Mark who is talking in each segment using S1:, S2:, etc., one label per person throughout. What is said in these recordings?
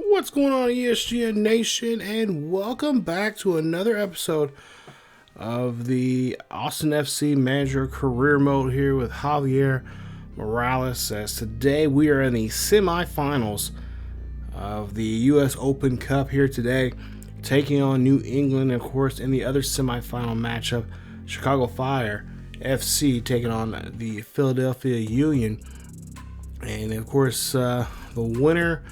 S1: What's going on, ESGN Nation, and welcome back to another episode of the Houston FC Manager Career Mode here with Javier Morales. As today we are in the semifinals of the U.S. Open Cup here today, taking on New England. Of course, in the other semifinal matchup, Chicago Fire FC taking on the Philadelphia Union. And of course, the winner,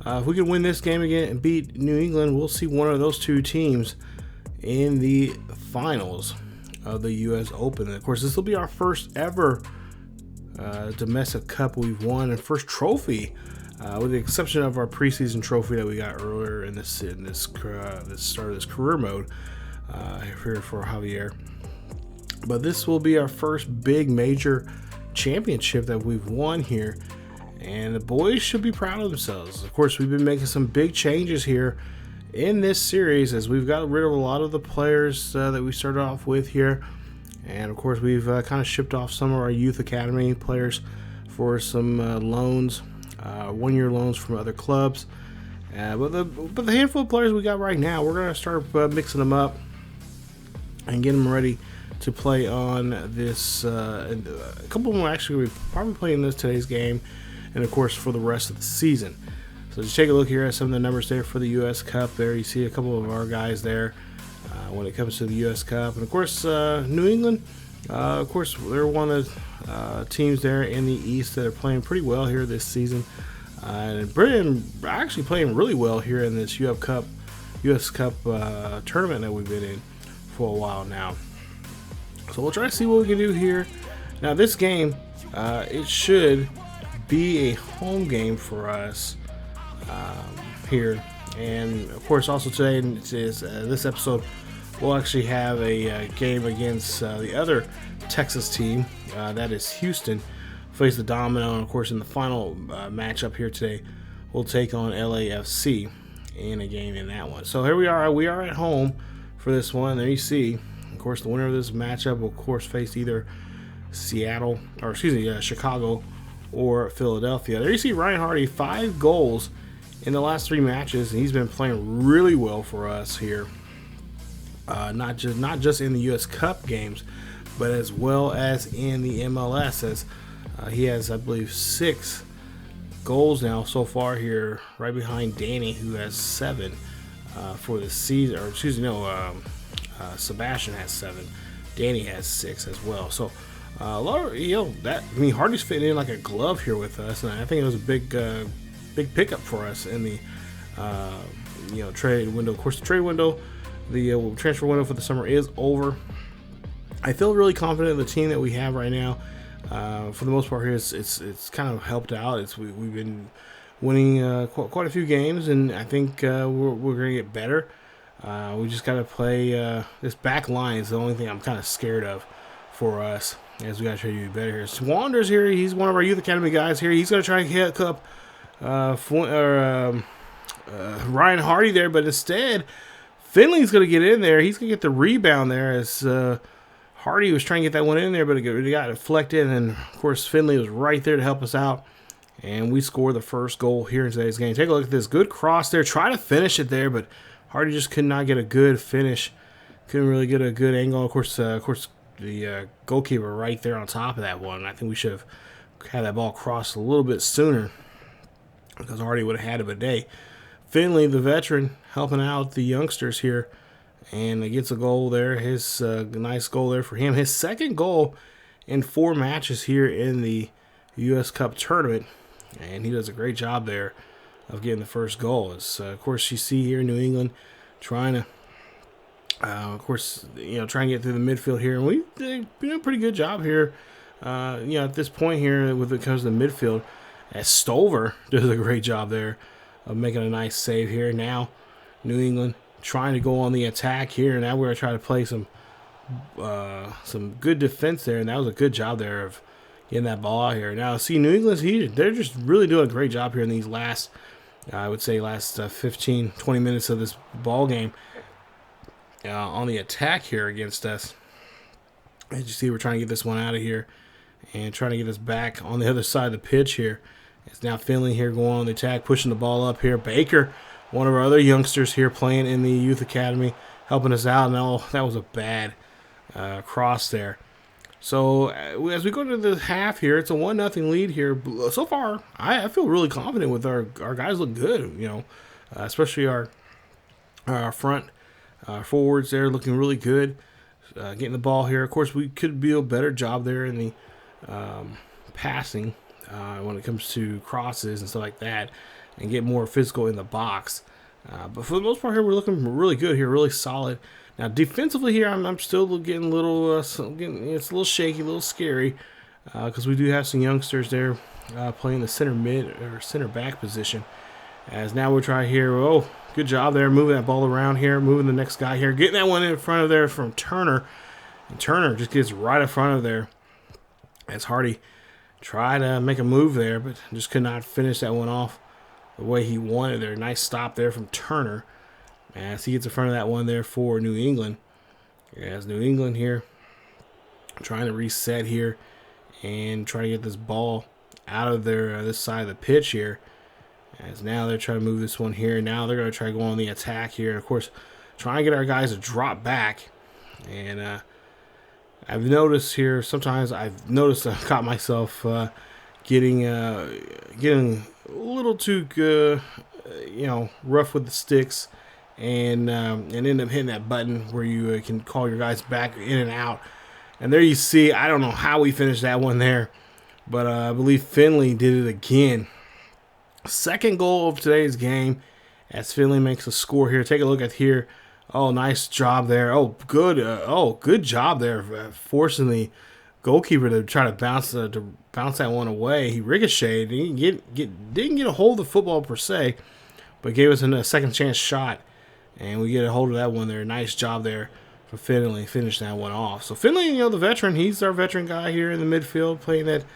S1: if we can win this game again and beat New England, we'll see one of those two teams in the finals of the U.S. Open. And of course, this will be our first ever domestic cup we've won, and first trophy, with the exception of our preseason trophy that we got earlier in this start of this career mode here for Javier. But this will be our first big major championship that we've won here, and the boys should be proud of themselves. Of course, we've been making some big changes here in this series as we've got rid of a lot of the players that we started off with here. And of course, we've kind of shipped off some of our youth academy players for some loans, 1-year loans from other clubs. But the handful of players we got right now, we're going to start mixing them up and getting them ready to play on this. A couple of them are actually going to be probably playing this today's game, and of course for the rest of the season. So just take a look here at some of the numbers there for the U.S. Cup. There you see a couple of our guys there when it comes to the U.S. Cup. And of course, New England, of course, they're one of the teams there in the East that are playing pretty well here this season. And Britain actually playing really well here in this U.S. Cup tournament that we've been in for a while now. So we'll try to see what we can do here. Now this game, it should be a home game for us here. And of course also today, this episode, we'll actually have a game against the other Texas team, that is Houston, face the Dynamo. And of course in the final matchup here today, we'll take on LAFC in a game in that one. So here we are at home for this one. There you see, of course, the winner of this matchup will of course face either Chicago or Philadelphia. There you see Ryan Hardy, 5 goals in the last 3 matches, and he's been playing really well for us here. Not just in the U.S. Cup games, but as well as in the MLS, as he has, I believe, 6 goals now so far here, right behind Danny, who has 7 for the season. Or Sebastian has 7. Danny has 6 as well. So a lot of, Hardy's fitting in like a glove here with us, and I think it was a big pickup for us in the trade window. Of course, the trade window, the transfer window for the summer is over. I feel really confident in the team that we have right now. For the most part here, it's kind of helped out. We've been winning quite a few games, and I think we're going to get better. We just got to play this back line is the only thing I'm kind of scared of for us, as we got to try to do better here. Swanders here, he's one of our youth academy guys here. He's going to try to hit up Ryan Hardy there, but instead Finley's going to get in there. He's going to get the rebound there as Hardy was trying to get that one in there, but it got deflected, and of course Finley was right there to help us out. And we score the first goal here in today's game. Take a look at this. Good cross there. Try to finish it there, but Hardy just could not get a good finish. Couldn't really get a good angle. Of course, the goalkeeper right there on top of that one. I think we should have had that ball crossed a little bit sooner, because Hardy would have had a bidet. Finley, the veteran, helping out the youngsters here, and he gets a goal there. His nice goal there for him. His second goal in 4 matches here in the U.S. Cup tournament. And he does a great job there of getting the first goal. As, of course, you see here New England trying to, try and get through the midfield here. And we did a pretty good job here, at this point here when it comes to the midfield. As Stover does a great job there of making a nice save here. Now, New England trying to go on the attack here. Now we're going to try to play some good defense there. And that was a good job there of getting that ball out here. Now, see, New England, they're just really doing a great job here in these last 15, 20 minutes of this ball game on the attack here against us. As you see, we're trying to get this one out of here and trying to get us back on the other side of the pitch here. It's now Finley here going on the attack, pushing the ball up here. Baker, one of our other youngsters here playing in the youth academy, helping us out. And that was a bad cross there. So as we go to the half here, it's a 1-0 lead here. So far, I feel really confident with our guys. Look good, especially our front forwards there looking really good. Getting the ball here. Of course, we could do a better job there in the passing when it comes to crosses and stuff like that, and get more physical in the box. But for the most part here, we're looking really good here, really solid. Now, defensively here, I'm still getting a little, it's a little shaky, a little scary, because we do have some youngsters there playing the center mid or center back position. As now we're trying here, good job there, moving that ball around here, moving the next guy here, getting that one in front of there from Turner. And Turner just gets right in front of there as Hardy tried to make a move there, but just could not finish that one off the way he wanted there. Nice stop there from Turner. As he gets in front of that one there for New England. As New England here trying to reset here and trying to get this ball out of their this side of the pitch here. As now they're trying to move this one here. Now they're going to try to go on the attack here. And of course, trying to get our guys to drop back. And I've noticed here, sometimes I've caught myself getting a little too rough with the sticks. And end up hitting that button where you can call your guys back in and out. And there you see, I don't know how we finished that one there, but I believe Finley did it again. Second goal of today's game as Finley makes a score here. Take a look at here. Oh, nice job there. Good job there, forcing the goalkeeper to try to bounce that one away. He ricocheted. He didn't get a hold of the football per se, but gave us a second chance shot. And we get a hold of that one there. Nice job there for Finley. Finish that one off. So Finley, the veteran, he's our veteran guy here in the midfield, playing that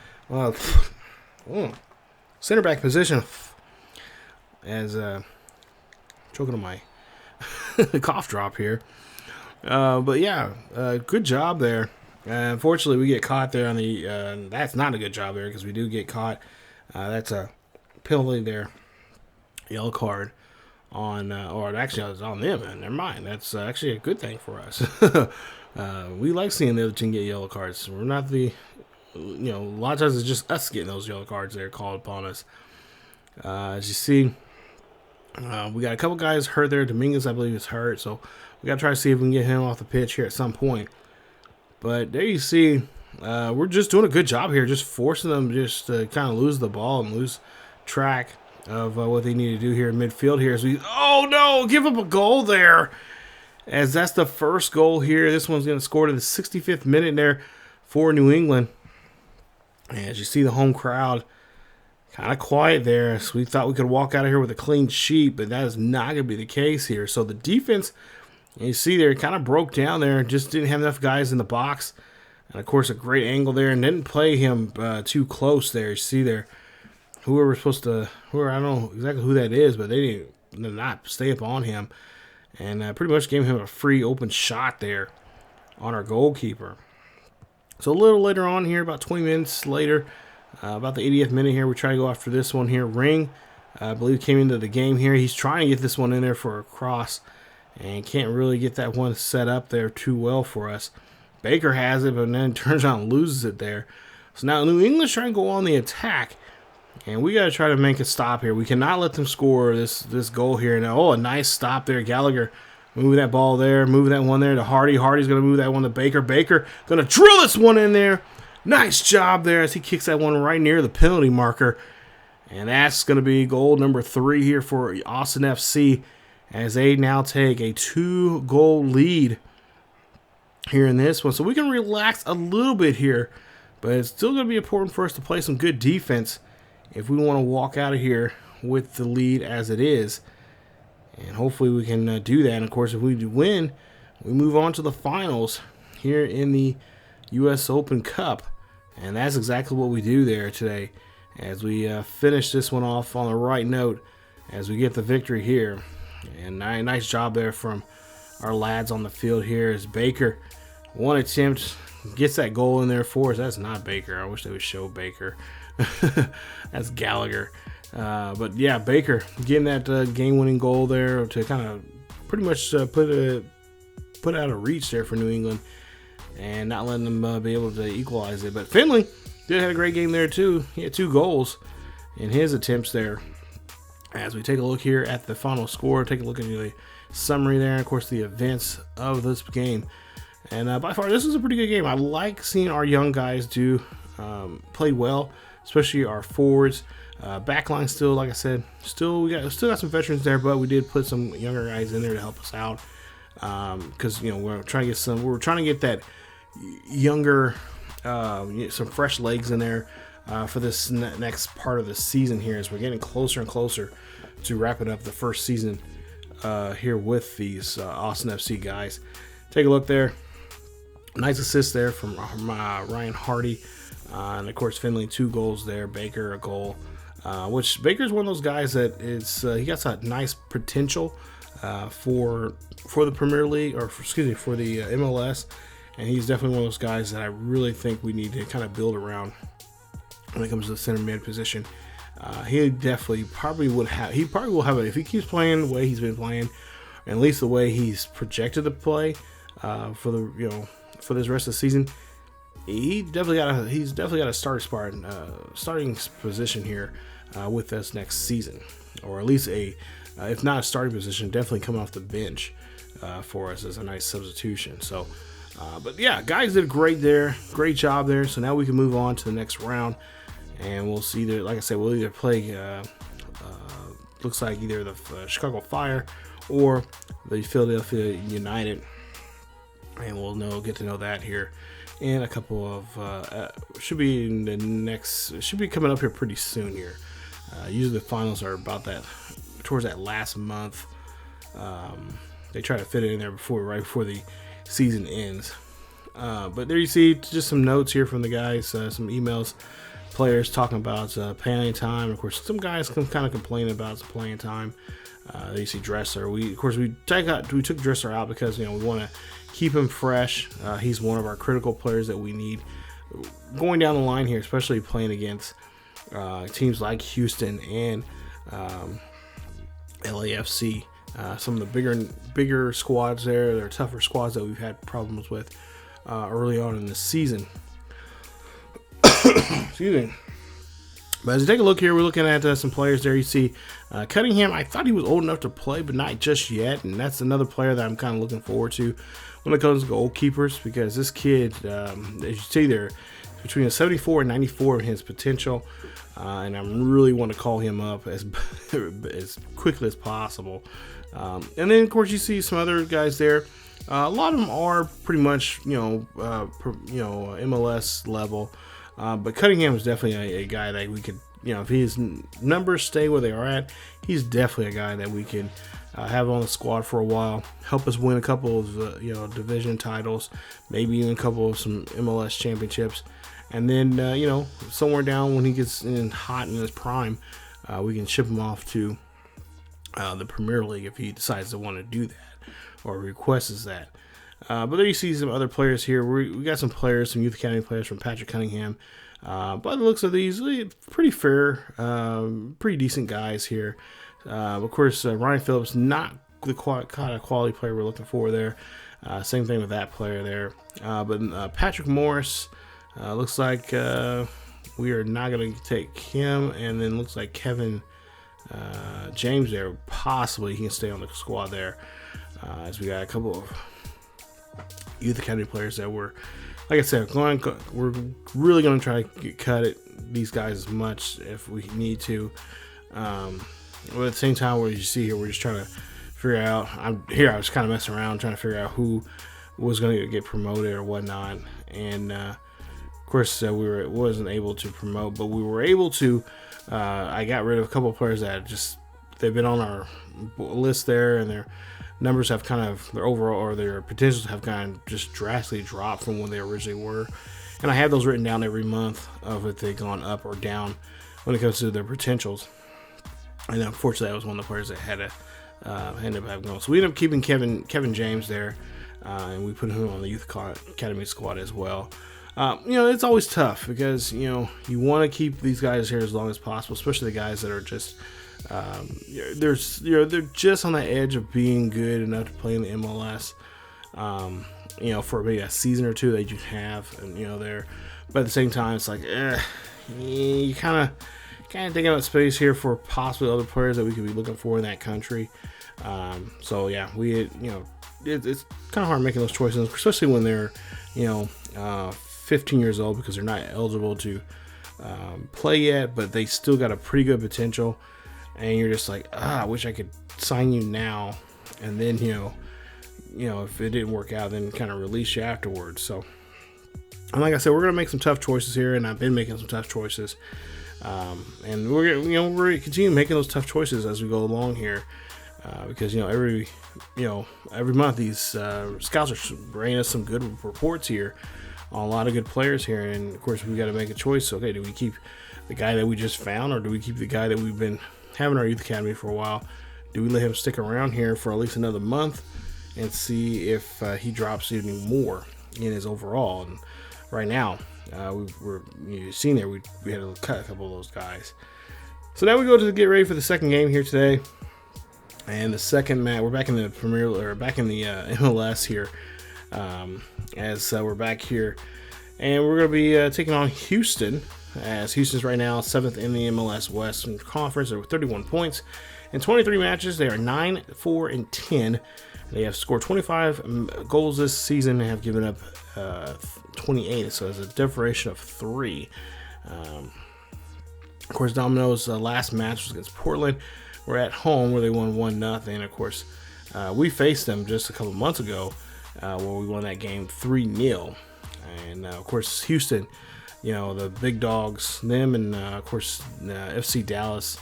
S1: center back position. As choking on my cough drop here. But yeah, good job there. Unfortunately, we get caught there on the. That's not a good job there because we do get caught. That's a penalty there. Yellow card. Or actually, it's on them, man. Never mind. That's actually a good thing for us. We like seeing the other team get yellow cards. We're not a lot of times it's just us getting those yellow cards that are called upon us. As you see, we got a couple guys hurt there. Dominguez, I believe, is hurt, so we got to try to see if we can get him off the pitch here at some point. But there you see, we're just doing a good job here, just forcing them just to kind of lose the ball and lose track of what they need to do here in midfield here. As oh no, give up a goal there. As that's the first goal here. This one's going to score to the 65th minute there for New England. And as you see the home crowd kind of quiet there. So we thought we could walk out of here with a clean sheet, but that is not going to be the case here. So the defense, you see there, kind of broke down there. Just didn't have enough guys in the box. And, of course, a great angle there. And didn't play him too close there. You see there, I don't know exactly who that is, but they did not stay up on him. And pretty much gave him a free open shot there on our goalkeeper. So a little later on here, about 20 minutes later, about the 80th minute here, we try to go after this one here. Ring, I believe, came into the game here. He's trying to get this one in there for a cross and can't really get that one set up there too well for us. Baker has it, but then turns out and loses it there. So now New England's trying to go on the attack, and we got to try to make a stop here. We cannot let them score this goal here. Now, a nice stop there. Gallagher moving that ball there, moving that one there to Hardy. Hardy's going to move that one to Baker. Baker going to drill this one in there. Nice job there as he kicks that one right near the penalty marker. And that's going to be goal number 3 here for Austin FC as they now take a 2-goal lead here in this one. So we can relax a little bit here, but it's still going to be important for us to play some good defense if we want to walk out of here with the lead as it is. And hopefully we can do that. And, of course, if we win, we move on to the finals here in the U.S. Open Cup. And that's exactly what we do there today as we finish this one off on the right note as we get the victory here. And nice job there from our lads on the field here as Baker, one attempt, gets that goal in there for us. That's not Baker. I wish they would show Baker. That's Gallagher. But yeah, Baker getting that game-winning goal there to kind of pretty much put out of reach there for New England and not letting them be able to equalize it. But Finley did have a great game there too. He had 2 goals in his attempts there. As we take a look here at the final score, take a look at the summary there, and of course the events of this game. And by far, this is a pretty good game. I like seeing our young guys play well, especially our forwards. Backline still, like I said, still got some veterans there, but we did put some younger guys in there to help us out because we're trying to get that younger, some fresh legs in there for this next part of the season here as we're getting closer and closer to wrapping up the first season here with these Austin FC guys. Take a look there. Nice assist there from Ryan Hardy. And of course, Finley 2 goals there. Baker a goal. Which Baker's one of those guys that is he got that nice potential for the Premier League for the MLS, and he's definitely one of those guys that I really think we need to kind of build around when it comes to the center mid position. He probably will have it if he keeps playing the way he's been playing, and at least the way he's projected to play for this rest of the season. He's definitely got a starting position here with us next season, or at least if not a starting position, definitely coming off the bench for us as a nice substitution. So, but yeah, guys did great job there. So now we can move on to the next round, and we'll see. Like I said, we'll either play. Looks like either the Chicago Fire or the Philadelphia United, and we'll get to know that here. And a couple of should be coming up here pretty soon here. Usually the finals are about towards that last month. They try to fit it in there right before the season ends. But there you see just some notes here from the guys, some emails, players talking about playing time. Of course, some guys can kind of complain about some playing time. You see Dresser. We took Dresser out because we want to keep him fresh. He's one of our critical players that we need going down the line here, especially playing against teams like Houston and LAFC. Some of the bigger squads there. They're tougher squads that we've had problems with early on in the season. Excuse me. But as you take a look here, we're looking at some players there. You see Cunningham. I thought he was old enough to play, but not just yet. And that's another player that I'm kind of looking forward to when it comes to goalkeepers, because this kid, as you see there, between a 74 and 94 in his potential, and I really want to call him up as quickly as possible. And then, of course, you see some other guys there. A lot of them are pretty much, MLS level. But Cunningham is definitely a guy that we could, if his numbers stay where they are at, he's definitely a guy that we can have on the squad for a while, help us win a couple of, division titles, maybe even a couple of some MLS championships. And then, somewhere down when he gets hot in his prime, we can ship him off to the Premier League if he decides to want to do that or requests that. But there you see some other players here. We got some players, some Youth Academy players from Patrick Cunningham. By the looks of these, pretty fair, pretty decent guys here. Of course, Ryan Phillips, not the kind of quality player we're looking for there. Same thing with that player there. But Patrick Morris, looks like we are not going to take him. And then looks like Kevin James there, possibly he can stay on the squad there. As we got a couple of Youth Academy players that we're, like I said, we're really going to try to cut these guys as much if we need to. But at the same time, what you see here, we're just trying to figure out. I was kind of messing around trying to figure out who was going to get promoted or whatnot. And of course, wasn't able to promote, but we were able to. I got rid of a couple of players that they've been on our list there, and their numbers have their overall or their potentials have kind of just drastically dropped from when they originally were. And I have those written down every month of if they've gone up or down when it comes to their potentials. And unfortunately, that was one of the players that had to end up having gone. So we ended up keeping Kevin James there, and we put him on the Youth Academy squad as well. It's always tough because, you want to keep these guys here as long as possible, especially the guys that are just, they're just on the edge of being good enough to play in the MLS, for maybe a season or two they do have, and, there, but at the same time, it's like, you kind of think about space here for possibly other players that we could be looking for in that country. It's kind of hard making those choices, especially when they're, 15 years old, because they're not eligible to play yet, but they still got a pretty good potential, and you're just like, I wish I could sign you now, and then if it didn't work out, then kind of release you afterwards. So, and like I said, we're gonna make some tough choices here, and I've been making some tough choices, and we're gonna continue making those tough choices as we go along here, because every month these scouts are bringing us some good reports here on a lot of good players here, and of course we got to make a choice. Okay, do we keep the guy that we just found, or do we keep the guy that we've been having our Youth Academy for a while? Do we let him stick around here for at least another month and see if he drops even more in his overall? And right now, you've seen there, we had to cut a couple of those guys. So now we go to get ready for the second game here today, and the second match. We're back in the MLS here. As we're back here, and we're going to be taking on Houston, as Houston's right now 7th in the MLS Western Conference. They're with 31 points in 23 matches. They are 9-4-10. They have scored 25 goals this season and have given up 28, so it's a differential of 3. Of course, Domino's last match was against Portland. We're at home where they won 1-0. Of course, we faced them just a couple months ago, where we won that game 3-0. And of course, Houston, the big dogs, them, and of course FC Dallas,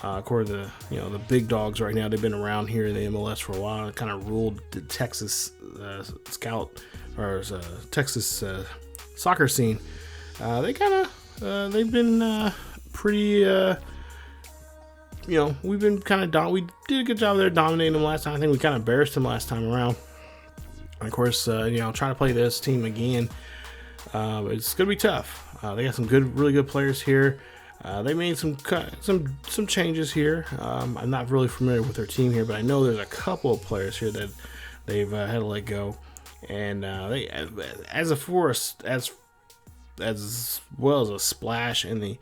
S1: according to the big dogs right now. They've been around here in the MLS for a while and kind of ruled the Texas Texas soccer scene. They've been pretty. We've been we did a good job there dominating them last time. I think we kind of embarrassed them last time around. And of course, trying to play this team again, it's going to be tough. They got some really good players here. They made some changes here. I'm not really familiar with their team here, but I know there's a couple of players here that they've had to let go. And they, as well as a splash in the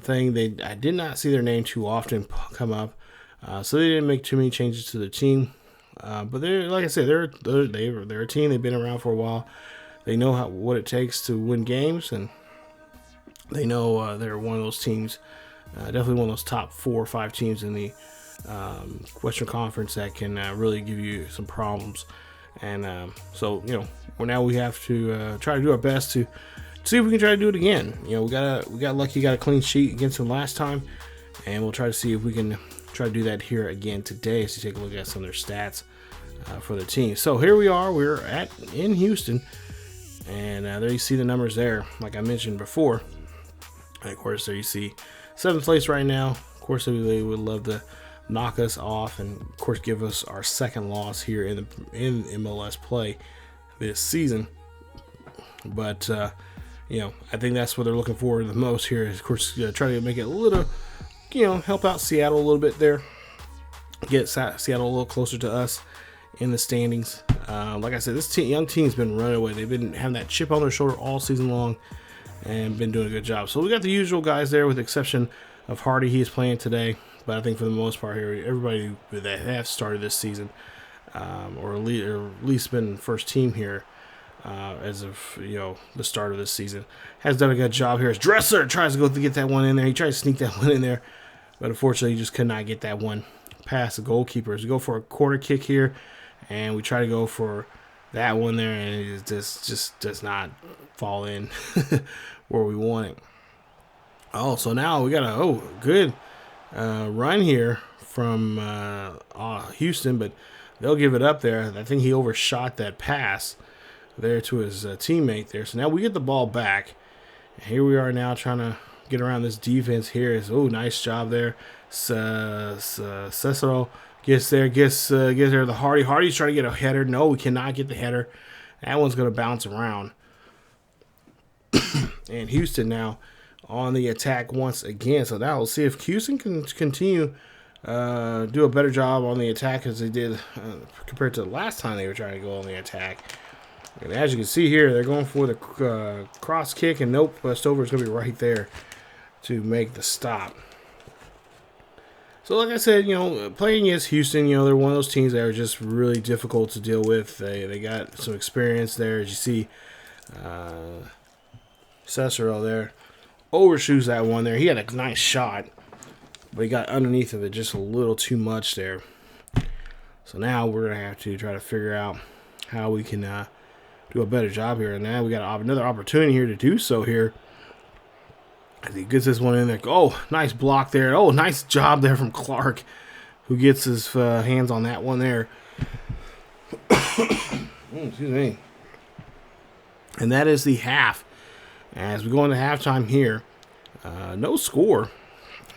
S1: thing, I did not see their name too often come up, so they didn't make too many changes to the team. But they're, like I said, they're a team. They've been around for a while. they know what it takes to win games, and they know they're one of those teams, definitely one of those top 4 or 5 teams in the Western Conference that can really give you some problems. And so we have to try to do our best to see if we can try to do it again. We got lucky, got a clean sheet against them last time, and we'll try to see if we can try to do that here again today. So take a look at some of their stats for the team. So here we are. We're in Houston, and there you see the numbers there, like I mentioned before. And of course, there you see 7th place right now. Of course, they would love to knock us off, and of course, give us our 2nd loss here in MLS play this season. But I think that's what they're looking for the most here. Is, of course, try to make it a little, help out Seattle a little bit there, get Seattle a little closer to us in the standings. Like I said, this young team's been running away. They've been having that chip on their shoulder all season long, and been doing a good job. So we got the usual guys there, with the exception of Hardy. He is playing today, but I think for the most part here, everybody that have started this season, or at least been first team here as of the start of this season, has done a good job here. As Dresser tries to go to get that one in there, he tries to sneak that one in there, but unfortunately, he just could not get that one past the goalkeeper. So we go for a quarter kick here, and we try to go for that one there, and it just does not fall in where we want it. Oh, so now we got a good run here from Houston, but they'll give it up there. I think he overshot that pass there to his teammate there. So now we get the ball back. Here we are now trying to get around this defense here. Nice job there. Cesaro gets there, gets there. The Hardy's trying to get a header. No, we cannot get the header. That one's going to bounce around. And Houston now on the attack once again. So now we'll see if Houston can continue do a better job on the attack as they did compared to the last time they were trying to go on the attack. And as you can see here, they're going for the cross kick, and nope, Stover is going to be right there to make the stop. So like I said, playing against Houston, they're one of those teams that are just really difficult to deal with. They got some experience there. As you see, Cesaro there overshoots that one there. He had a nice shot, but he got underneath of it just a little too much there. So now we're going to have to try to figure out how we can do a better job here. And now we got another opportunity here to do so here. As he gets this one in there. Oh, nice block there. Oh, nice job there from Clark, who gets his hands on that one there. Excuse me. And that is the half. As we go into halftime here, no score,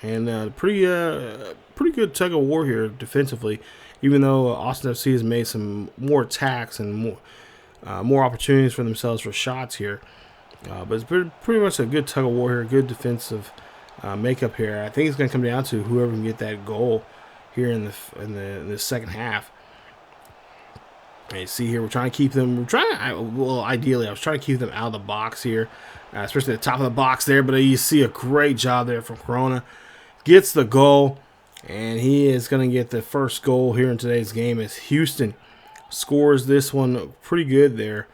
S1: and pretty good tug of war here defensively. Even though Austin FC has made some more attacks and more opportunities for themselves for shots here. But it's pretty much a good tug of war here, good defensive makeup here. I think it's going to come down to whoever can get that goal here in the second half. And you see here, we're trying to keep them. Ideally, I was trying to keep them out of the box here, especially at the top of the box there. But you see a great job there from Corona. Gets the goal, and he is going to get the first goal here in today's game as Houston scores this one pretty good there.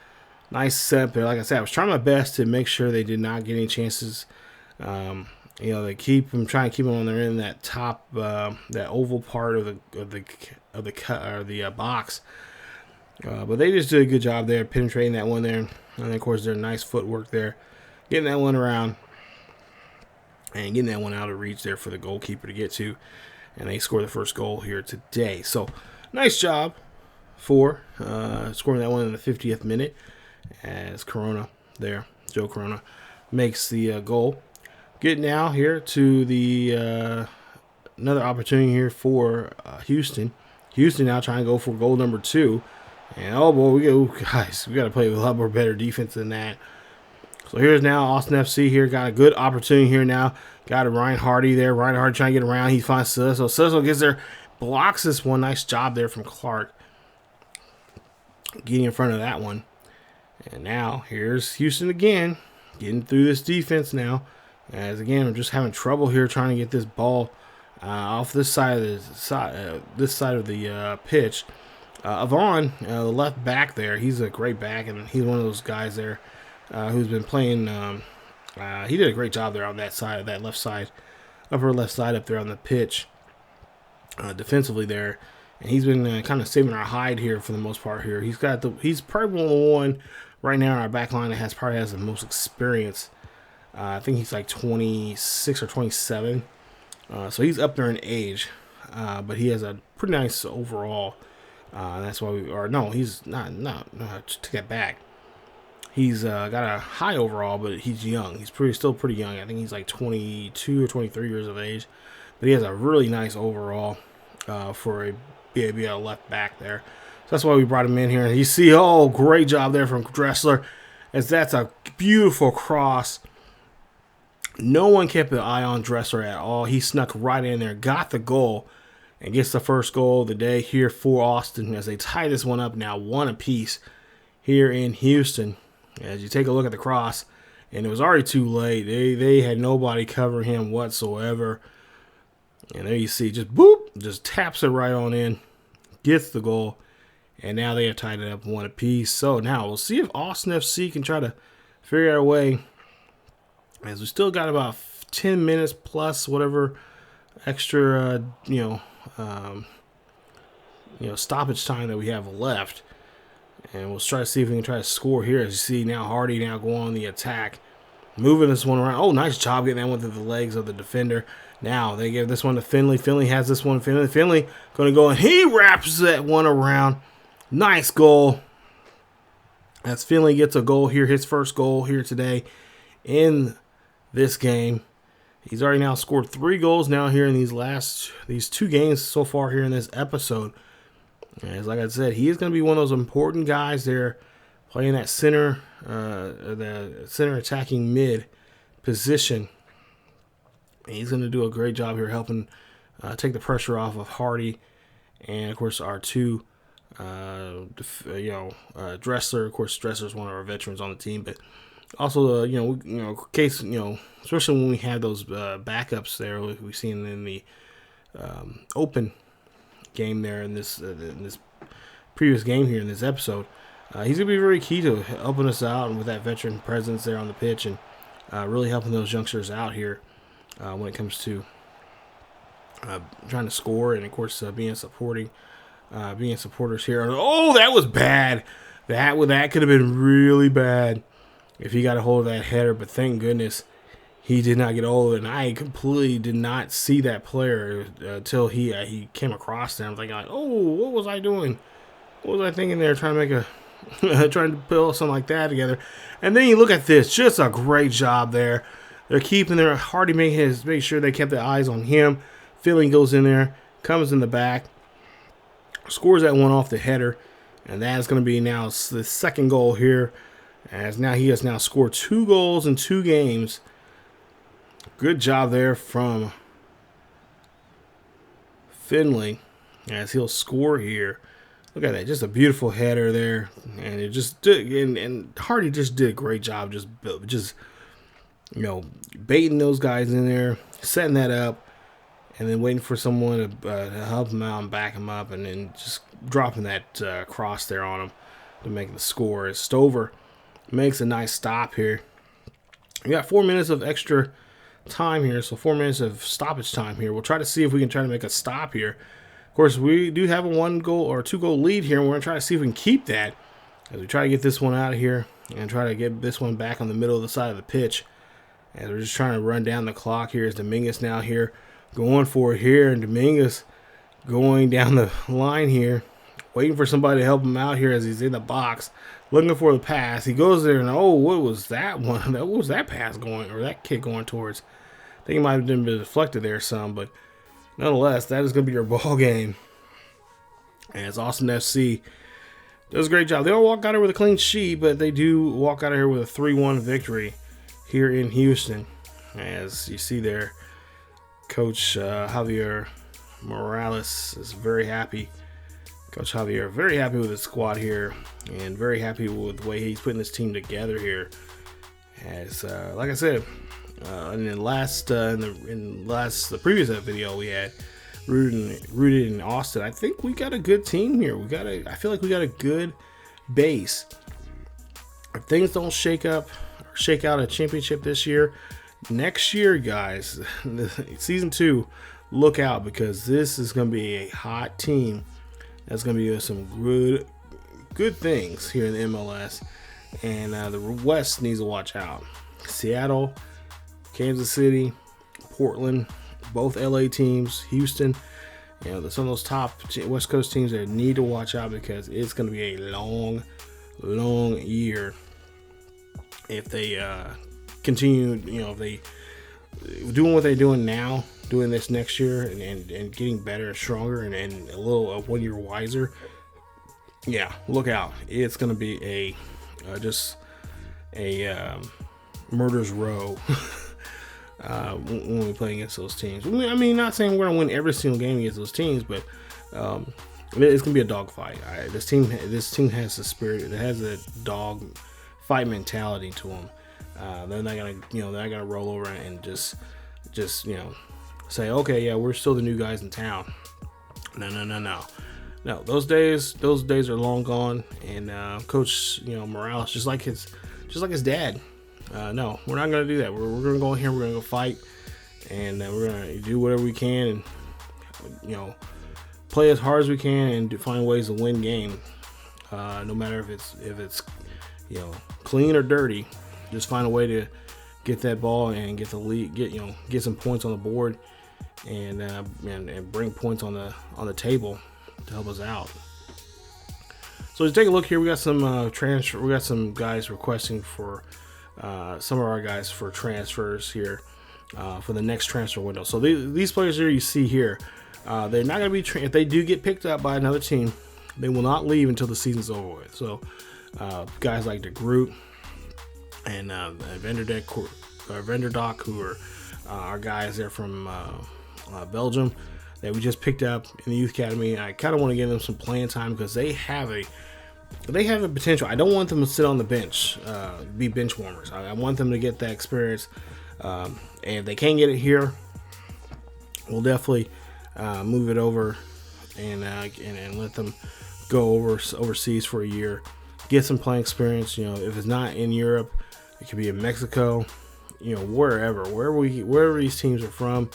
S1: Nice set there. Like I said, I was trying my best to make sure they did not get any chances. They trying to keep them on there in that top, that oval part of the box. But they just did a good job there, penetrating that one there. And then, of course, their nice footwork there, getting that one around and getting that one out of reach there for the goalkeeper to get to. And they score the first goal here today. So, nice job for scoring that one in the 50th minute. As Corona there, Joe Corona, makes the goal. Get now here to the another opportunity here for Houston. Houston now trying to go for goal number 2. And oh boy, we got to play with a lot more better defense than that. So here's now Austin FC here. Got a good opportunity here now. Got a Ryan Hardy there. Ryan Hardy trying to get around. He finds Cesaro. Cesaro gets there, blocks this one. Nice job there from Clark, getting in front of that one. And now here's Houston again, getting through this defense now. As again, we're just having trouble here trying to get this ball off this side of the pitch. Avon, the left back there, he's a great back, and he's one of those guys there who's been playing. He did a great job there on that side, that left side, upper left side up there on the pitch, defensively there. And he's been kind of saving our hide here for the most part here. He's probably the one right now in our back line that has the most experience. I think he's like 26 or 27. So he's up there in age. But he has a pretty nice overall. That's why he's not, take that back. He's got a high overall, but he's young. He's still pretty young. I think he's like 22 or 23 years of age. But he has a really nice overall for a left back there. So that's why we brought him in here. And you see, great job there from Dressler, as that's a beautiful cross. No one kept an eye on Dressler at all. He snuck right in there, got the goal, and gets the first goal of the day here for Austin as they tie this one up now 1 apiece here in Houston. As you take a look at the cross, and it was already too late. They had nobody covering him whatsoever. And there you see, just taps it right on in, gets the goal, and now they have tied it up 1 apiece. So now we'll see if Austin FC can try to figure out a way, as we still got about 10 minutes plus whatever extra, stoppage time that we have left. And we'll try to see if we can try to score here. As you see now, Hardy now going on the attack, moving this one around. Oh, nice job getting that one through the legs of the defender. Now they give this one to Finley. Finley has this one. Finley going to go, and he wraps that one around. Nice goal. As Finley gets a goal here, his first goal here today in this game. He's already now scored 3 goals now here in these 2 games so far here in this episode. As like I said, he is going to be one of those important guys there, playing that the center attacking mid position. And he's going to do a great job here helping take the pressure off of Hardy, and of course our 2, Dressler. Of course, Dressler's one of our veterans on the team, but also especially when we have those backups there, like we've seen in the open game there in this previous game here in this episode. He's going to be very key to helping us out, and with that veteran presence there on the pitch, and really helping those youngsters out here when it comes to trying to score, and of course being supporters here. Oh, that was bad. That could have been really bad if he got a hold of that header, but thank goodness he did not get hold of it. And I completely did not see that player until he came across there. I'm thinking like, oh, what was I doing? What was I thinking there? Trying to make trying to build something like that together. And then you look at this, just a great job there. They're keeping their Hardy make sure they kept their eyes on him. Philly goes in there, comes in the back, scores that one off the header, and that is going to be now the second goal here. As now he has now scored 2 goals in 2 games. Good job there from Finley as he'll score here. Look at that, just a beautiful header there, and it just and Hardy just did a great job, just baiting those guys in there, setting that up, and then waiting for someone to help him out and back him up, and then just dropping that cross there on him to make the score. As Stover makes a nice stop here. We got 4 minutes of extra time here, so 4 minutes of stoppage time here. We'll try to see if we can try to make a stop here. Of course, we do have a 1-goal or 2-goal lead here, and we're going to try to see if we can keep that as we try to get this one out of here and try to get this one back on the middle of the side of the pitch. And we're just trying to run down the clock here as Dominguez now here going for it here, and Dominguez going down the line here, waiting for somebody to help him out here as he's in the box, looking for the pass. He goes there, and what was that one? What was that pass going, or that kick going towards? I think it might have been deflected there some, but nonetheless, that is going to be your ball game. And it's Austin FC does a great job. They don't walk out here with a clean sheet, but they do walk out of here with a 3-1 victory here in Houston. As you see there, Coach Javier Morales is very happy. Coach Javier very happy with his squad here, and very happy with the way he's putting this team together here. As like I said, in the previous video we had, rooted in Austin. I think we got a good team here. I feel like we got a good base. If things don't shake out a championship this year, next year, guys, season 2, look out, because this is going to be a hot team. That's going to be doing some good things here in the MLS, and the West needs to watch out. Seattle, Kansas City, Portland, both LA teams, Houston, some of those top West Coast teams that need to watch out, because it's going to be a long year if they continue, if they doing what they're doing now, doing this next year, and getting better and stronger, and a little 1 year wiser. Yeah, look out. It's going to be a murder's row when we play against those teams. I mean, not saying we're going to win every single game against those teams, but it's going to be a dogfight. This team has the spirit. It has a dog fight mentality to them. They're not gonna roll over and just say, okay, yeah, we're still the new guys in town. No. Those days are long gone. And Coach Morales, just like his dad. No, we're not gonna do that. We're gonna go in here. We're gonna go fight, and we're gonna do whatever we can, and play as hard as we can, and find ways to win game. No matter if it's clean or dirty. Just find a way to get that ball and get the lead, get some points on the board, and bring points on the table to help us out. So let's take a look here. We got some transfer. We got some guys requesting for some of our guys for transfers here for the next transfer window. So these players here you see here, they're not going to be if they do get picked up by another team, they will not leave until the season's over with. So guys like De Groot and Venderdock, who are our guys there from Belgium that we just picked up in the youth academy. I kind of want to give them some playing time because they have a potential. I don't want them to sit on the bench, be bench warmers. I want them to get that experience, and if they can't get it here, we'll definitely move it over and let them go overseas for a year, get some playing experience. If it's not in Europe, it could be in Mexico, wherever these teams are from.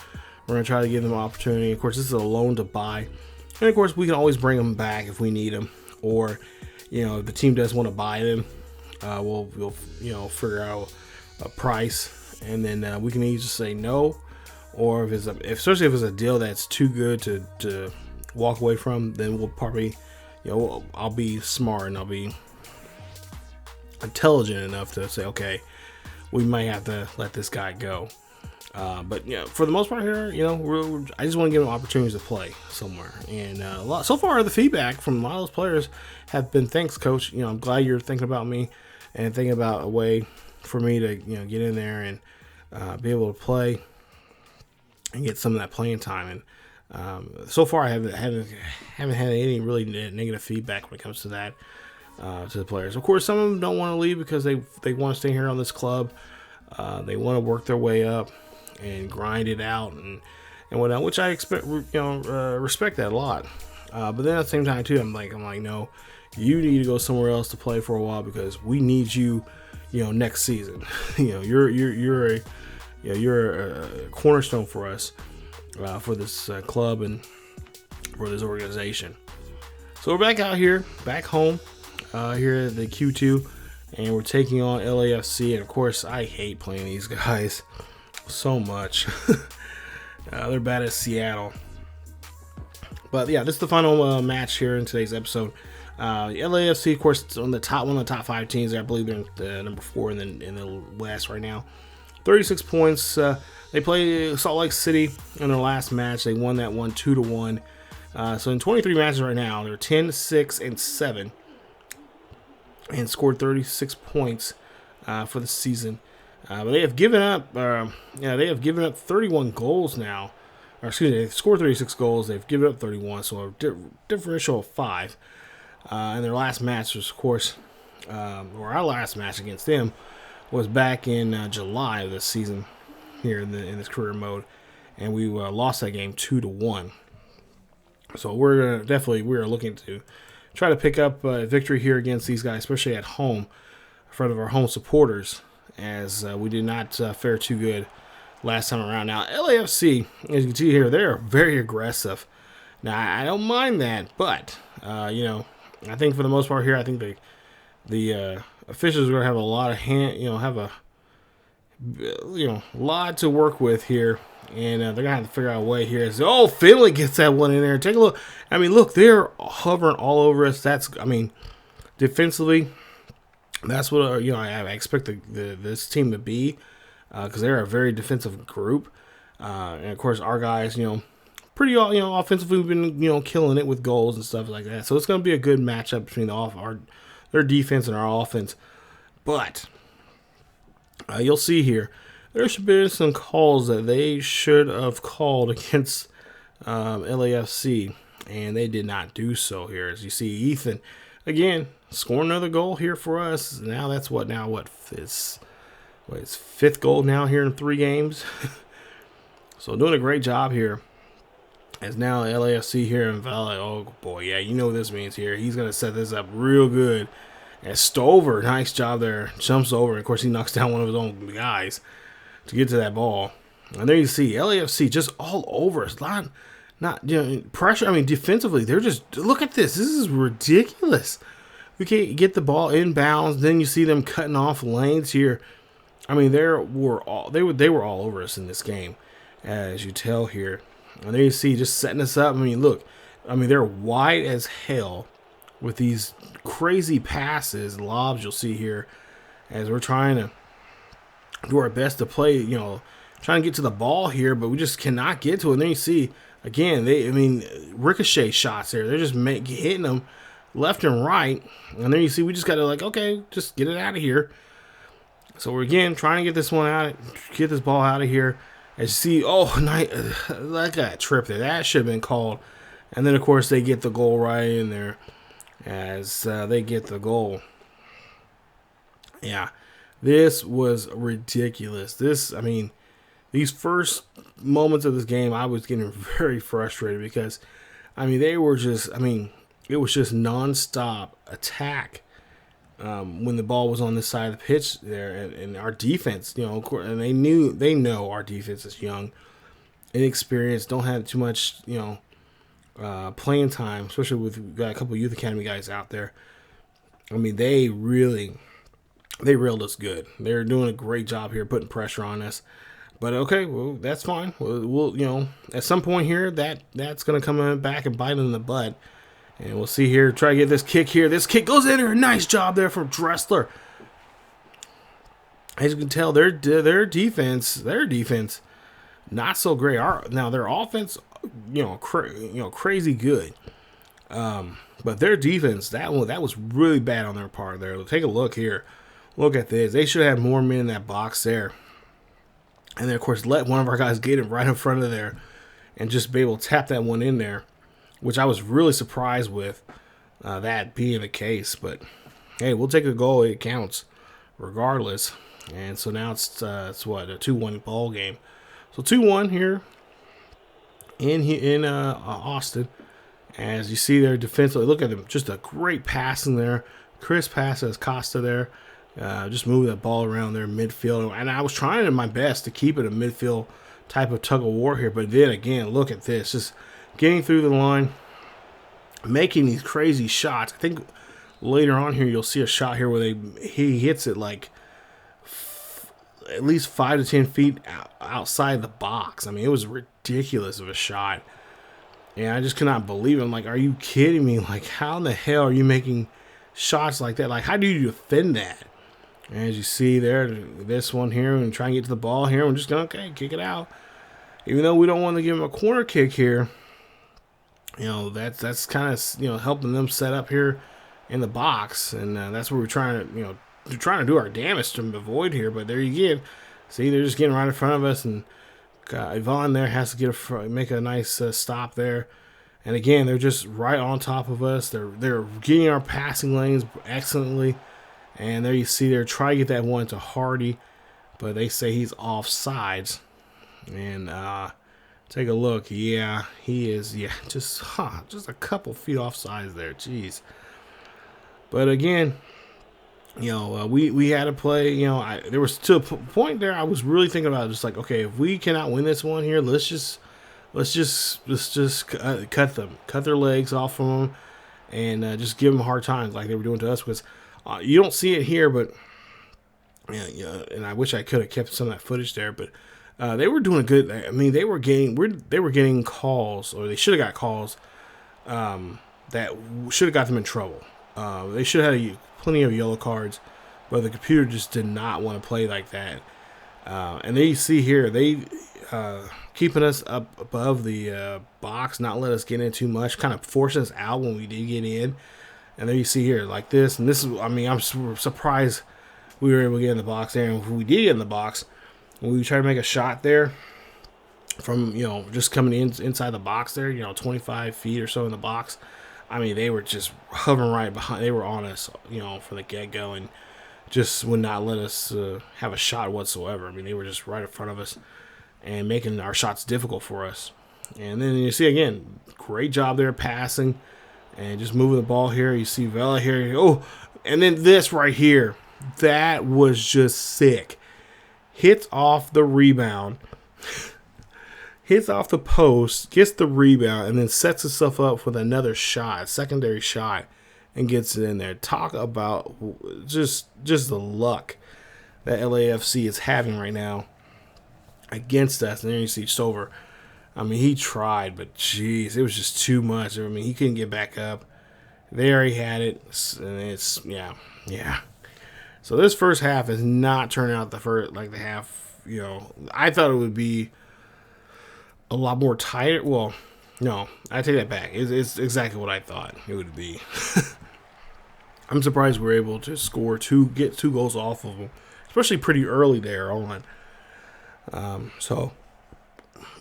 S1: We're going to try to give them an opportunity. Of course, this is a loan to buy. And of course, we can always bring them back if we need them. Or, if the team does want to buy them, we'll figure out a price. And then we can either say no. Or especially if it's a deal that's too good to walk away from, then we'll probably, I'll be smart and I'll be intelligent enough to say, okay, we might have to let this guy go. But for the most part here, I just want to give them opportunities to play somewhere. And so far, the feedback from a lot of those players have been, thanks, Coach. I'm glad you're thinking about me and thinking about a way for me to get in there and be able to play and get some of that playing time. And so far, I haven't had any really negative feedback when it comes to that. To the players. Of course, some of them don't want to leave because they want to stay here on this club. They want to work their way up and grind it out and whatnot, which I respect that a lot. But then at the same time too, I'm like, no, you need to go somewhere else to play for a while because we need you, next season. You're a cornerstone for us, for this club and for this organization. So we're back out here, back home. Here at the Q2, and we're taking on LAFC. And of course, I hate playing these guys so much. They're bad as Seattle. But yeah, this is the final match here in today's episode. LAFC, of course, one of the top 5 teams. I believe they're number 4 in the West right now. 36 points. They play Salt Lake City in their last match. They won that one 2-1. So in 23 matches right now, they're 10-6-7. And scored 36 points for the season. But they have given up. They have given up 31 goals now. Or excuse me, they've scored 36 goals. They've given up 31, so a differential of 5. And their last match was, of course, or our last match against them was back in July of this season here in this career mode, and we lost that game 2-1. So we're looking to try to pick up a victory here against these guys, especially at home, in front of our home supporters, as we did not fare too good last time around. Now, LAFC, as you can see here, they're very aggressive. Now, I don't mind that, but, I think for the most part here, I think the officials are going to have a lot of lot to work with here. And they're going to have to figure out a way here. So, Finley gets that one in there. Take a look. I mean, look, they're hovering all over us. Defensively, that's what I expect this team to be, because they're a very defensive group. And of course, our guys, pretty offensively, we've been killing it with goals and stuff like that. So it's going to be a good matchup between their defense and our offense. But you'll see here, there should be some calls that they should have called against LAFC, and they did not do so here. As you see, Ethan, again, scoring another goal here for us. Now that's his fifth goal now here in 3 games. So doing a great job here. As now LAFC here in Valley. Oh, boy, yeah, you know what this means here. He's going to set this up real good. And Stover, nice job there, jumps over. And of course, he knocks down one of his own guys to get to that ball. And there you see LAFC just all over us. Not pressure. I mean, defensively, they're just, look at this. This is ridiculous. We can't get the ball inbounds. Then you see them cutting off lanes here. I mean, they were all over us in this game, as you tell here. And there you see just setting us up. I mean, look. I mean, they're wide as hell with these crazy passes, lobs you'll see here, as we're trying to do our best to play, trying to get to the ball here, but we just cannot get to it. And then you see, again, ricochet shots there. They're just hitting them left and right. And then you see we just got to, okay, just get it out of here. So we're, again, trying to get this ball out of here. As you see, that got tripped there. That should have been called. And then, of course, they get the goal right in there as they get the goal. Yeah. This was ridiculous. These first moments of this game, I was getting very frustrated because, it was just nonstop attack when the ball was on this side of the pitch there, and our defense, of course, and they know our defense is young, inexperienced, don't have too much, playing time, especially with we've got a couple of youth academy guys out there. They reeled us good. They're doing a great job here, putting pressure on us. But okay, well, that's fine. We'll at some point here, that's going to come back and bite in the butt. And we'll see here, try to get this kick here. This kick goes in there. Nice job there from Dressler. As you can tell, their defense, not so great. Their offense, crazy good. But their defense, that was really bad on their part there. Take a look here. Look at this. They should have more men in that box there. And then, of course, let one of our guys get it right in front of there and just be able to tap that one in there, which I was really surprised with that being the case. But, hey, we'll take a goal. It counts regardless. And so now it's a 2-1 ball game. So 2-1 here in Austin. As you see there defensively, look at them. Just a great pass in there. Chris passes Costa there. Just moving that ball around there midfield. And I was trying my best to keep it a midfield type of tug of war here. But then again, look at this. Just getting through the line, making these crazy shots. I think later on here you'll see a shot here where he hits it at least 5 to 10 feet outside the box. It was ridiculous of a shot. And I just could not believe it. I'm like, are you kidding me? How in the hell are you making shots like that? How do you defend that? And as you see there, this one here, and try and get to the ball here. We're just going to, kick it out. Even though we don't want to give him a corner kick here, that's kind of, helping them set up here in the box. And that's where we're trying to do our damage to avoid here. But there you go. See, they're just getting right in front of us, and Yvonne there has to make a nice stop there. And again, they're just right on top of us. They're getting our passing lanes excellently. And there you see they're trying to get that one to Hardy, but they say he's offsides. And Take a look. Yeah, he is. Yeah, just a couple feet off sides there. Jeez. But again, we had to play. There was to a point there I was really thinking about just like, okay, if we cannot win this one here, let's just cut their legs off from them and just give them hard times like they were doing to us. Because you don't see it here, but and I wish I could have kept some of that footage there, but they were doing good. I mean, they were getting calls, or they should have got calls that should have got them in trouble. They should have had plenty of yellow cards, but the computer just did not want to play like that. And then you see here, they keeping us up above the box, not let us get in too much, kind of forcing us out when we did get in. And then you see here, like this, and this is, I mean, I'm surprised we were able to get in the box there. And when we did get in the box, when we tried to make a shot there from, just coming inside the box there, 25 feet or so in the box, I mean, they were just hovering right behind. They were on us, from the get-go, and just would not let us have a shot whatsoever. I mean, they were just right in front of us and making our shots difficult for us. And then you see, again, great job there passing and just moving the ball here. You see Vela here. Oh, and then this right here. That was just sick. Hits off the rebound. Hits off the post, gets the rebound, and then sets himself up with another shot, a secondary shot, and gets it in there. Talk about just the luck that LAFC is having right now against us. And then you see Stover. I mean, he tried, but jeez, it was just too much. I mean, he couldn't get back up. There he had it, and it's yeah. So this first half is not turning out the half. I thought it would be a lot more tighter. Well, no, I take that back. It's exactly what I thought it would be. I'm surprised we're able to get two goals off of them, especially pretty early there on. So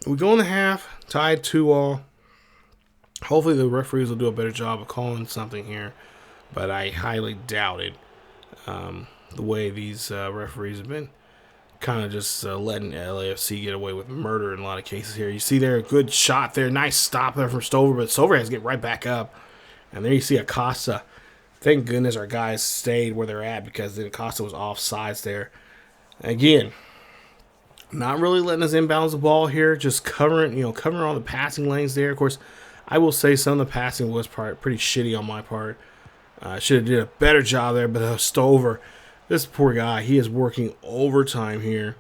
S1: we go in the half, tied 2-2. Hopefully the referees will do a better job of calling something here, but I highly doubt it. The way these referees have been kind of just letting LAFC get away with murder in a lot of cases here. You see there, a good shot there. Nice stop there from Stover, but Stover has to get right back up. And there you see Acosta. Thank goodness our guys stayed where they're at, because then Acosta was offsides there. Again, not really letting us inbounds the ball here, just covering all the passing lanes there. Of course, I will say some of the passing was pretty shitty on my part. I should have did a better job there, but Stover, this poor guy, he is working overtime here,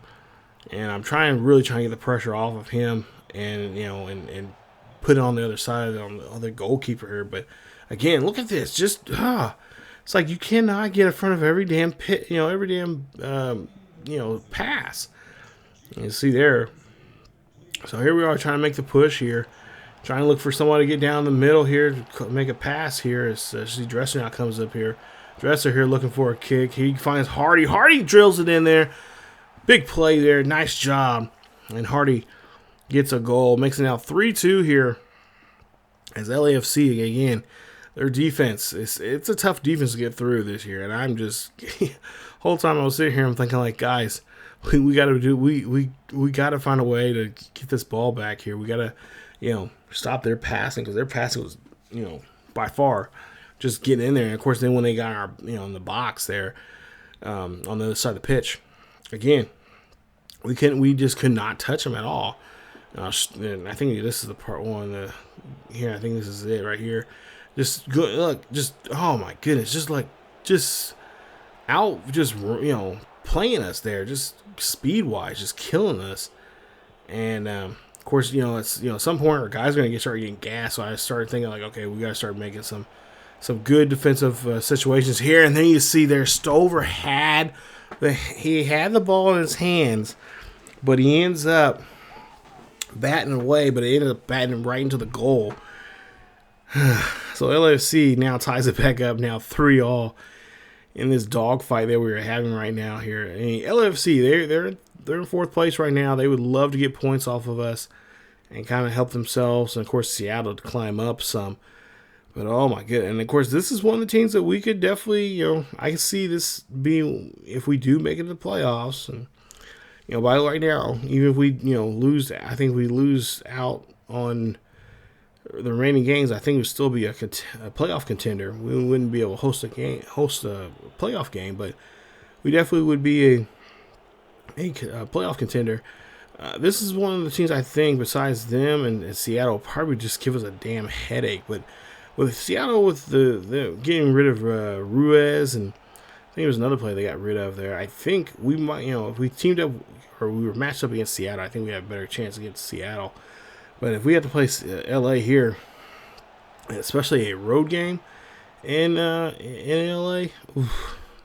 S1: and I'm really trying to get the pressure off of him, and and put it on the other side on the other goalkeeper here. But again, look at this, just it's like you cannot get in front of every damn pass. You see there. So here we are trying to make the push here, trying to look for somebody to get down the middle here to make a pass here. As see Dresser now comes up here. Dresser here looking for a kick. He finds Hardy. Hardy drills it in there. Big play there. Nice job. And Hardy gets a goal. Makes it now 3-2 here. As LAFC, again, their defense, it's a tough defense to get through this year. And I'm just, whole time I was sitting here, I'm thinking like, guys, we got to find a way to get this ball back here. We got to, stop their passing, because their passing was, by far just getting in there. And of course, then when they got our, in the box there, on the other side of the pitch, again, we just could not touch them at all. And I think this is the part one here. I think this is it right here. Just good. Look, just, oh my goodness. Just playing us there, just speed wise, just killing us. And, of course, it's, at some point our guys are going to start getting gas. So I started thinking like, okay, we got to start making some good defensive situations here. And then you see there, Stover had the ball in his hands, but he ends up batting away, but it ended up batting right into the goal. So LAFC now ties it back up, now 3-3 in this dogfight that we were having right now here. I mean, LAFC, they're in fourth place right now. They would love to get points off of us and kind of help themselves, and of course Seattle to climb up some. But oh my goodness. And of course, this is one of the teams that we could definitely, I can see this being, if we do make it to the playoffs, and by right now, even if we lose, I think we lose out on the remaining games, I think it would still be a playoff contender. We wouldn't be able to host a playoff game, but we definitely would be a playoff contender. This is one of the teams I think, besides them and Seattle, probably just give us a damn headache. But with Seattle, with the getting rid of Ruiz, and I think there was another player they got rid of there, I think we might, if we teamed up or we were matched up against Seattle, I think we have a better chance against Seattle. But if we have to play LA here, especially a road game in LA,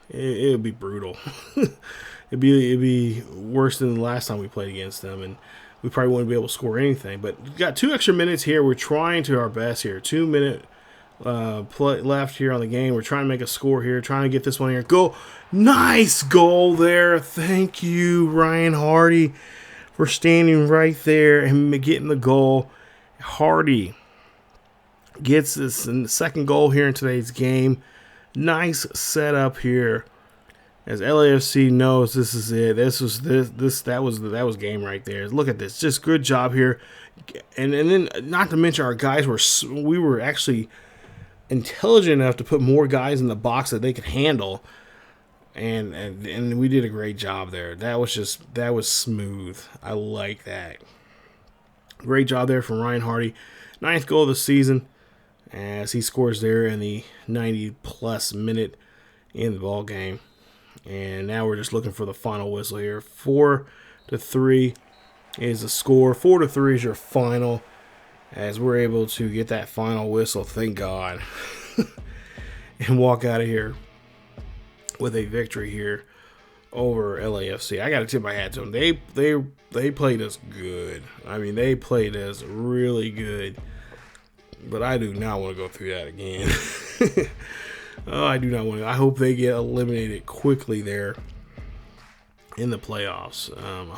S1: it would be brutal. It'd be worse than the last time we played against them, and we probably wouldn't be able to score anything. But we've got 2 extra minutes here. We're trying to our best here. 2-minute play left here on the game. We're trying to make a score here, trying to get this one here. Go. Nice goal there. Thank you, Ryan Hardy, for standing right there and getting the goal. Hardy gets this in the second goal here in today's game. Nice setup here, as LAFC knows this is it. That was game right there. Look at this, just good job here, and then not to mention our guys we were actually intelligent enough to put more guys in the box that they could handle, and we did a great job there. That was smooth. I like that. Great job there from Ryan Hardy. 9th goal of the season, as he scores there in the 90-plus minute in the ball game. And now we're just looking for the final whistle here. 4-3 is the score. 4-3 is your final, as we're able to get that final whistle, thank God, and walk out of here with a victory here over LAFC. I got to tip my hat to them. They played us good. I mean, they played us really good. But I do not want to go through that again. Oh, I do not want to. I hope they get eliminated quickly there in the playoffs.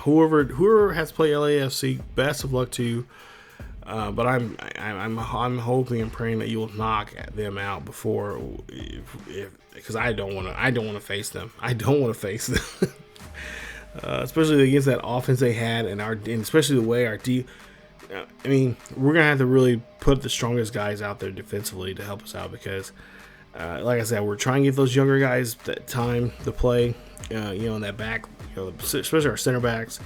S1: Whoever has to play LAFC, best of luck to you. But I'm hoping and praying that you will knock them out before, because I don't want to face them. I don't want to face them, especially against that offense they had, and especially the way our I mean, we're gonna have to really put the strongest guys out there defensively to help us out, because, like I said, we're trying to give those younger guys that time to play. In that back, especially our center backs,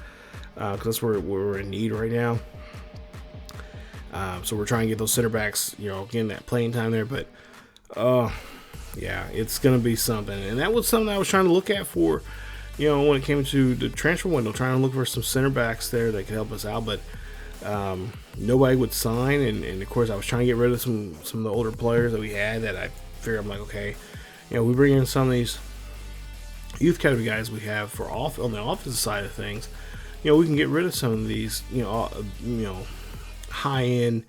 S1: because that's where we're in need right now. So we're trying to get those center backs, getting that playing time there. But, yeah, it's going to be something. And that was something I was trying to look at for, when it came to the transfer window, trying to look for some center backs there that could help us out. But nobody would sign. And, of course, I was trying to get rid of some of the older players that we had that I figured, I'm like, okay, we bring in some of these youth category guys we have on the offensive side of things. We can get rid of some of these, high-end,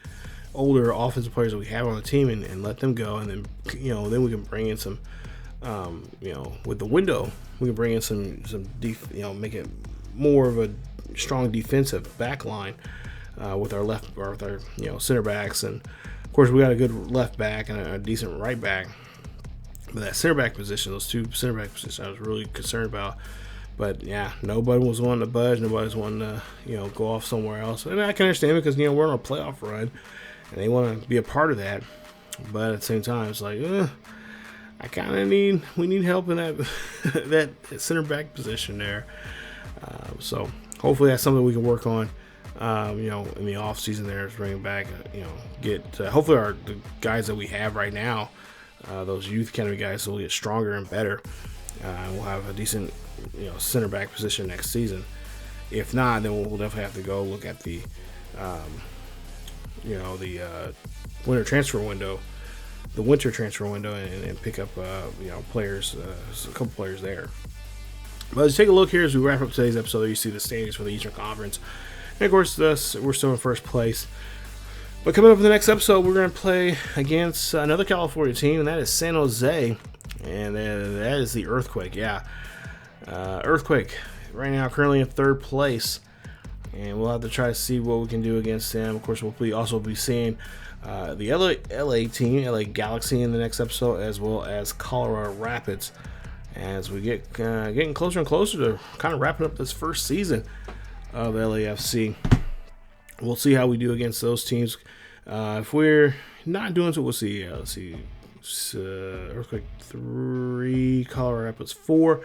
S1: older offensive players that we have on the team and let them go, and then then we can bring in some, with the window, we can bring in some make it more of a strong defensive back line with our center backs, and of course we got a good left back and a decent right back. But that center back position, those 2 center back positions, I was really concerned about. But yeah, nobody was wanting to budge. Nobody was wanting to, go off somewhere else. And I can understand it, because we're on a playoff run, and they want to be a part of that. But at the same time, it's like, we need help in that center back position there. So hopefully that's something we can work on. In the off season there, is bringing back, get hopefully the guys that we have right now, those youth academy guys, will get stronger and better. We'll have a decent, center back position next season. If not, then we'll definitely have to go look at the, winter transfer window, and pick up, players, a couple players there. But let's take a look here as we wrap up today's episode. You see the standings for the Eastern Conference, and of course, we're still in first place. But coming up in the next episode, we're going to play against another California team, and that is San Jose. And that is the Earthquake, yeah. Earthquake, right now, currently in third place. And we'll have to try to see what we can do against them. Of course, we'll also be seeing the LA team, LA Galaxy, in the next episode, as well as Colorado Rapids as we get getting closer and closer to kind of wrapping up this first season of LAFC. We'll see how we do against those teams. If we're not doing so, we'll see. Let's see. Earthquake 3, Colorado Rapids 4.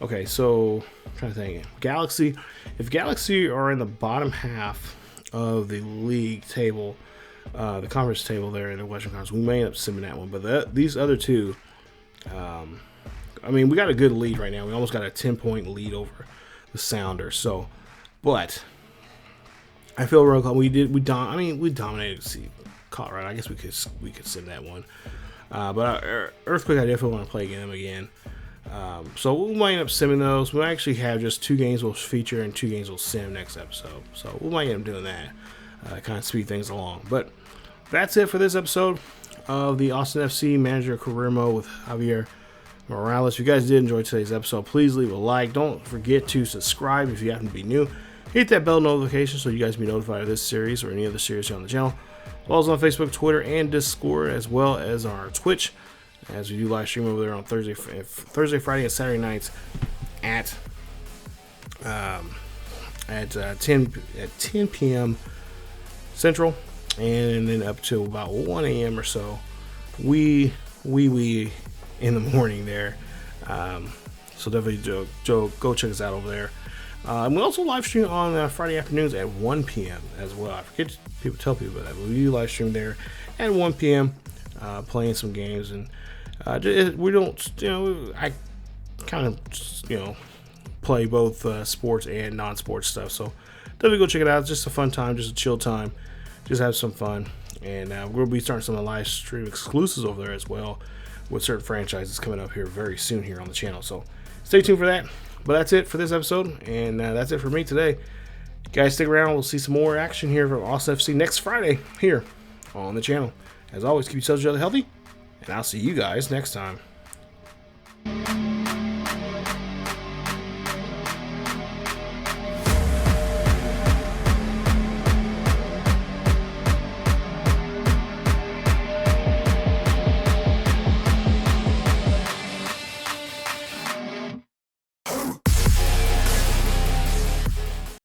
S1: Okay, so I'm trying to think. Galaxy. If Galaxy are in the bottom half of the league table, the conference table there in the Western Conference, we may end up simming that one. But these other two, I mean, we got a good lead right now. We almost got a 10-point lead over the Sounders. So, but I feel real. We dominated Colorado. I guess we could sim that one. But Earthquake, I definitely want to play them again. So we might end up simming those. We'll actually have just 2 games we'll feature and 2 games we'll sim next episode. So we might end up doing that. Kind of speed things along. But that's it for this episode of the Austin FC Manager Career Mode with Javier Morales. If you guys did enjoy today's episode, please leave a like. Don't forget to subscribe if you happen to be new. Hit that bell notification so you guys be notified of this series or any other series here on the channel. As well as on Facebook, Twitter, and Discord, as well as our Twitch, as we do live stream over there on Thursday, Friday, and Saturday nights at 10 p.m. Central, and then up to about 1 a.m. or so. We in the morning there. So definitely go check us out over there. And we also live stream on Friday afternoons at 1 p.m. as well. I forget to tell people about that, but we do live stream there at 1 p.m. Playing some games, and we don't, I kind of, play both sports and non-sports stuff. So definitely go check it out. It's just a fun time, just a chill time, just have some fun. And we'll be starting some of the live stream exclusives over there as well, with certain franchises coming up here very soon here on the channel. So stay tuned for that. But that's it for this episode, and that's it for me today. Guys, stick around. We'll see some more action here from Austin FC next Friday here on the channel. As always, keep yourselves healthy, and I'll see you guys next time.